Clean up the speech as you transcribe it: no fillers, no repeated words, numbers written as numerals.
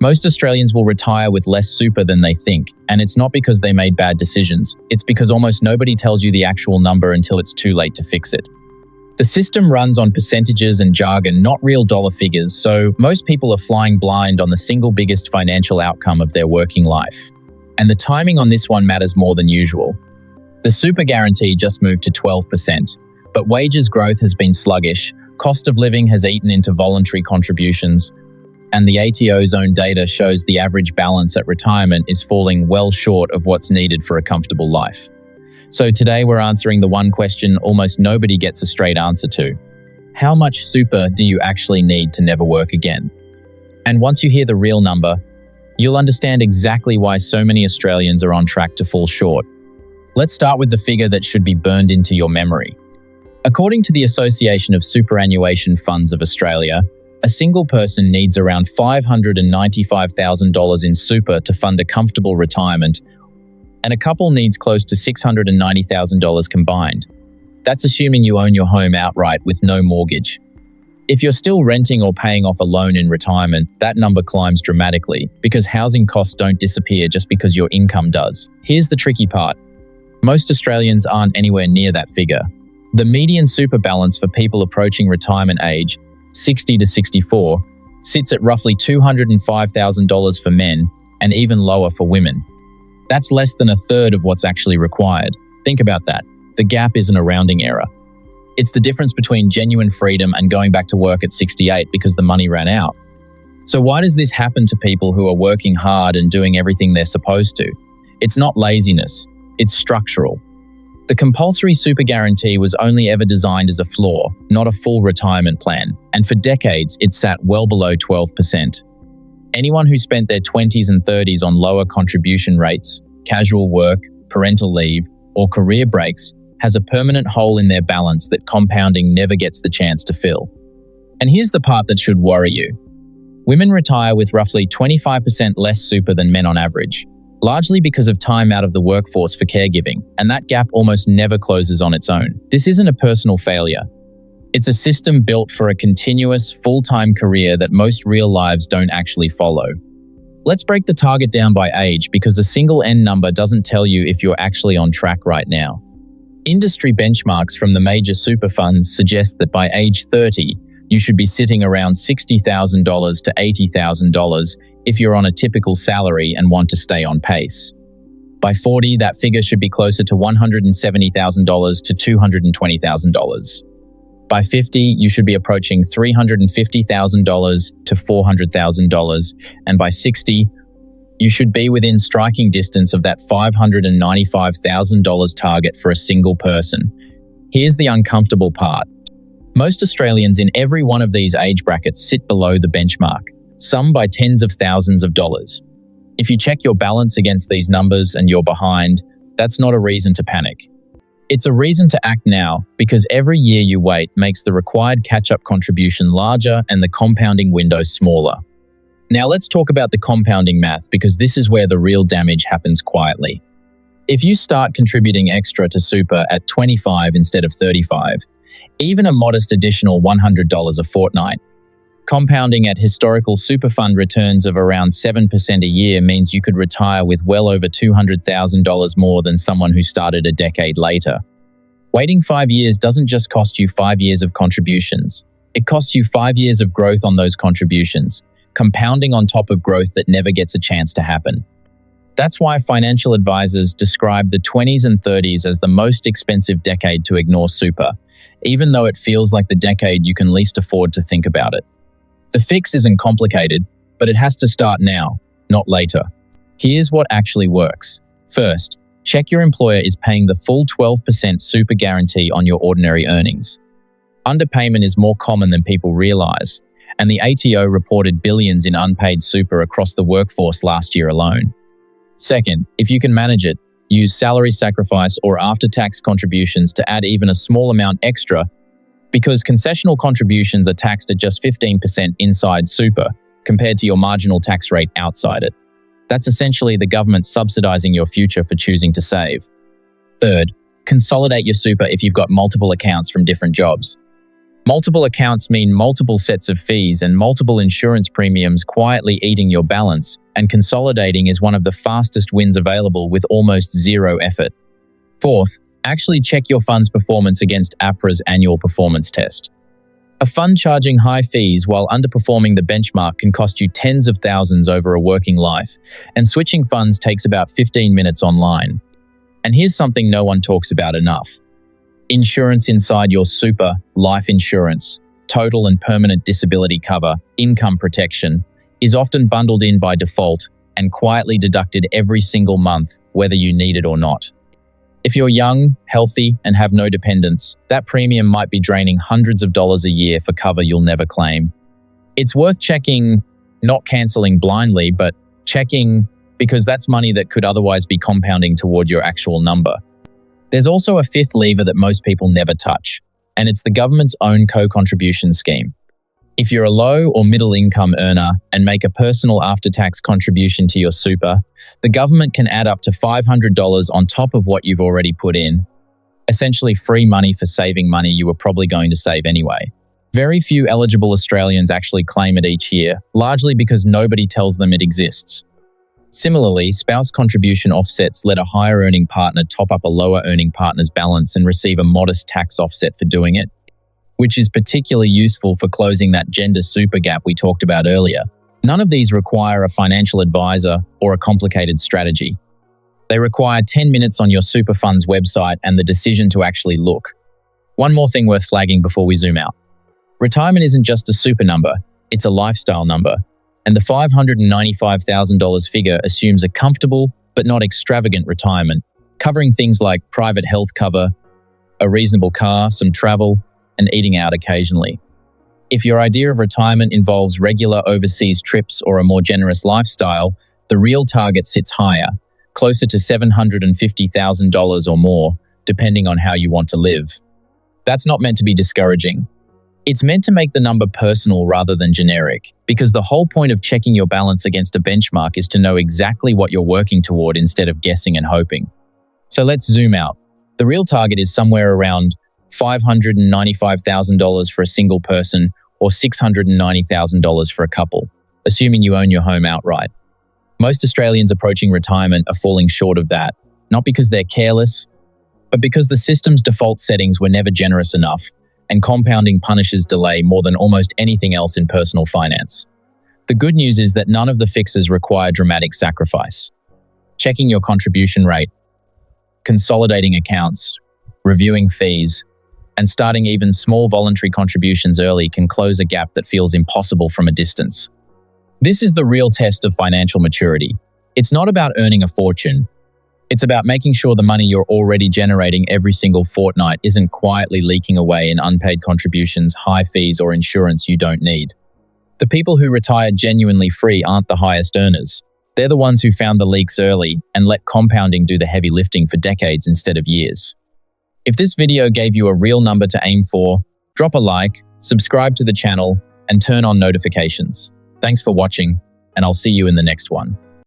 Most Australians will retire with less super than they think, and it's not because they made bad decisions. It's because almost nobody tells you the actual number until it's too late to fix it. The system runs on percentages and jargon, not real dollar figures, so most people are flying blind on the single biggest financial outcome of their working life. And the timing on this one matters more than usual. The super guarantee just moved to 12%, but wages growth has been sluggish, cost of living has eaten into voluntary contributions, and the ATO's own data shows the average balance at retirement is falling well short of what's needed for a comfortable life. So today we're answering the one question almost nobody gets a straight answer to. How much super do you actually need to never work again? And once you hear the real number, you'll understand exactly why so many Australians are on track to fall short. Let's start with the figure that should be burned into your memory. According to the Association of Superannuation Funds of Australia, a single person needs around $595,000 in super to fund a comfortable retirement, and a couple needs close to $690,000 combined. That's assuming you own your home outright with no mortgage. If you're still renting or paying off a loan in retirement, that number climbs dramatically because housing costs don't disappear just because your income does. Here's the tricky part. Most Australians aren't anywhere near that figure. The median super balance for people approaching retirement age, 60 to 64, sits at roughly $205,000 for men and even lower for women. That's less than a third of what's actually required. Think about that. The gap isn't a rounding error. It's the difference between genuine freedom and going back to work at 68 because the money ran out. So why does this happen to people who are working hard and doing everything they're supposed to? It's not laziness, it's structural. The compulsory super guarantee was only ever designed as a floor, not a full retirement plan, and for decades it sat well below 12%. Anyone who spent their 20s and 30s on lower contribution rates, casual work, parental leave, or career breaks has a permanent hole in their balance that compounding never gets the chance to fill. And here's the part that should worry you. Women retire with roughly 25% less super than men on average, largely because of time out of the workforce for caregiving, and that gap almost never closes on its own. This isn't a personal failure. It's a system built for a continuous, full-time career that most real lives don't actually follow. Let's break the target down by age because a single N number doesn't tell you if you're actually on track right now. Industry benchmarks from the major super funds suggest that by age 30, you should be sitting around $60,000 to $80,000 if you're on a typical salary and want to stay on pace. By 40, that figure should be closer to $170,000 to $220,000. By 50, you should be approaching $350,000 to $400,000, and by 60, you should be within striking distance of that $595,000 target for a single person. Here's the uncomfortable part. Most Australians in every one of these age brackets sit below the benchmark, some by tens of thousands of dollars. If you check your balance against these numbers and you're behind, that's not a reason to panic. It's a reason to act now because every year you wait makes the required catch-up contribution larger and the compounding window smaller. Now let's talk about the compounding math because this is where the real damage happens quietly. If you start contributing extra to super at 25 instead of 35, even a modest additional $100 a fortnight, compounding at historical super fund returns of around 7% a year means you could retire with well over $200,000 more than someone who started a decade later. Waiting 5 years doesn't just cost you 5 years of contributions. It costs you 5 years of growth on those contributions, compounding on top of growth that never gets a chance to happen. That's why financial advisors describe the 20s and 30s as the most expensive decade to ignore super, even though it feels like the decade you can least afford to think about it. The fix isn't complicated, but it has to start now, not later. Here's what actually works. First, check your employer is paying the full 12% super guarantee on your ordinary earnings. Underpayment is more common than people realize, and the ATO reported billions in unpaid super across the workforce last year alone. Second, if you can manage it, use salary sacrifice or after-tax contributions to add even a small amount extra because concessional contributions are taxed at just 15% inside super compared to your marginal tax rate outside it. That's essentially the government subsidizing your future for choosing to save. Third, consolidate your super if you've got multiple accounts from different jobs. Multiple accounts mean multiple sets of fees and multiple insurance premiums quietly eating your balance, and consolidating is one of the fastest wins available with almost zero effort. Fourth, actually check your fund's performance against APRA's annual performance test. A fund charging high fees while underperforming the benchmark can cost you tens of thousands over a working life, and switching funds takes about 15 minutes online. And here's something no one talks about enough. Insurance inside your super, life insurance, total and permanent disability cover, income protection, is often bundled in by default and quietly deducted every single month, whether you need it or not. If you're young, healthy, and have no dependents, that premium might be draining hundreds of dollars a year for cover you'll never claim. It's worth checking, not canceling blindly, but checking because that's money that could otherwise be compounding toward your actual number. There's also a fifth lever that most people never touch, and it's the government's own co-contribution scheme. If you're a low or middle income earner and make a personal after-tax contribution to your super, the government can add up to $500 on top of what you've already put in, essentially free money for saving money you were probably going to save anyway. Very few eligible Australians actually claim it each year, largely because nobody tells them it exists. Similarly, spouse contribution offsets let a higher earning partner top up a lower earning partner's balance and receive a modest tax offset for doing it, which is particularly useful for closing that gender super gap we talked about earlier. None of these require a financial advisor or a complicated strategy. They require 10 minutes on your super fund's website and the decision to actually look. One more thing worth flagging before we zoom out. Retirement isn't just a super number, it's a lifestyle number. And the $595,000 figure assumes a comfortable but not extravagant retirement, covering things like private health cover, a reasonable car, some travel, and eating out occasionally. If your idea of retirement involves regular overseas trips or a more generous lifestyle, the real target sits higher, closer to $750,000 or more, depending on how you want to live. That's not meant to be discouraging. It's meant to make the number personal rather than generic, because the whole point of checking your balance against a benchmark is to know exactly what you're working toward instead of guessing and hoping. So let's zoom out. The real target is somewhere around $595,000 for a single person or $690,000 for a couple, assuming you own your home outright. Most Australians approaching retirement are falling short of that, not because they're careless, but because the system's default settings were never generous enough, and compounding punishes delay more than almost anything else in personal finance. The good news is that none of the fixes require dramatic sacrifice. Checking your contribution rate, consolidating accounts, reviewing fees, and starting even small voluntary contributions early can close a gap that feels impossible from a distance. This is the real test of financial maturity. It's not about earning a fortune. It's about making sure the money you're already generating every single fortnight isn't quietly leaking away in unpaid contributions, high fees, or insurance you don't need. The people who retire genuinely free aren't the highest earners. They're the ones who found the leaks early and let compounding do the heavy lifting for decades instead of years. If this video gave you a real number to aim for, drop a like, subscribe to the channel, and turn on notifications. Thanks for watching, and I'll see you in the next one.